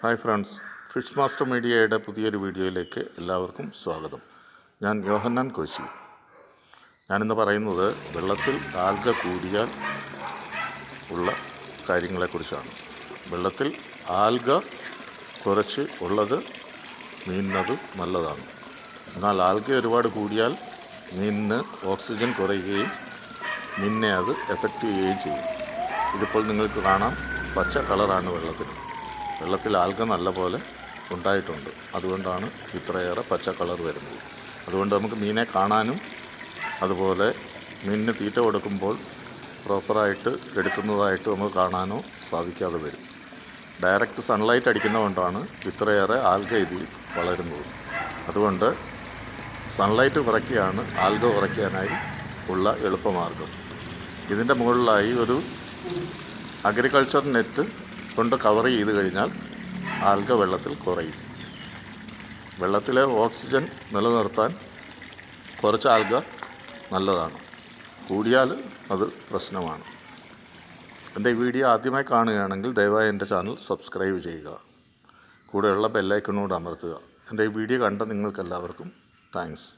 Hi friends, fish master മീഡിയയുടെ പുതിയൊരു വീഡിയോയിലേക്ക് എല്ലാവർക്കും സ്വാഗതം. ഞാൻ യോഹന്നാൻ കോശി. ഞാനിന്ന് പറയുന്നത് വെള്ളത്തിൽ ആൽഗ കൂടിയാൽ ഉള്ള കാര്യങ്ങളെക്കുറിച്ചാണ്. വെള്ളത്തിൽ ആൽഗ കുറച്ച് ഉള്ളത് മീനിനത് നല്ലതാണ്. എന്നാൽ ആൽഗ ഒരുപാട് കൂടിയാൽ മീനിന് ഓക്സിജൻ കുറയുകയും മീനിനെ അത് എഫക്റ്റ് ചെയ്യുകയും ചെയ്യും. ഇതിപ്പോൾ നിങ്ങൾക്ക് കാണാം, പച്ച കളറാണ് വെള്ളത്തിൽ ആൽഗ നല്ല പോലെ ഉണ്ടായിട്ടുണ്ട്. അതുകൊണ്ടാണ് ഇത്രയേറെ പച്ച കളർ വരുന്നത്. അതുകൊണ്ട് നമുക്ക് മീനെ കാണാനും അതുപോലെ മീനിന് തീറ്റ കൊടുക്കുമ്പോൾ പ്രോപ്പറായിട്ട് എടുക്കുന്നതായിട്ട് നമുക്ക് കാണാനോ സാധിക്കാതെ വരും. ഡയറക്റ്റ് സൺലൈറ്റ് അടിക്കുന്നതുകൊണ്ടാണ് ഇത്രയേറെ ആൽഗ ഇതിൽ വളരുന്നത്. അതുകൊണ്ട് സൺലൈറ്റ് കുറയ്ക്കുകയാണ് ആൽഗ കുറയ്ക്കാനായി ഉള്ള എളുപ്പമാർഗം. ഇതിൻ്റെ മുകളിലായി ഒരു അഗ്രികൾച്ചർ നെറ്റ് കൊണ്ട് കവർ ചെയ്ത് കഴിഞ്ഞാൽ ആൽഗ വെള്ളത്തിൽ കുറയും. വെള്ളത്തിലെ ഓക്സിജൻ നിലനിർത്താൻ കുറച്ച് ആൽഗ നല്ലതാണ്, കൂടിയാൽ അത് പ്രശ്നമാണ്. എൻ്റെ ഈ വീഡിയോ ആദ്യമായി കാണുകയാണെങ്കിൽ ദയവായി എൻ്റെ ചാനൽ സബ്സ്ക്രൈബ് ചെയ്യുക, കൂടെയുള്ള ബെല്ലൈക്കണോട് അമർത്തുക. എൻ്റെ ഈ വീഡിയോ കണ്ട നിങ്ങൾക്കെല്ലാവർക്കും താങ്ക്സ്.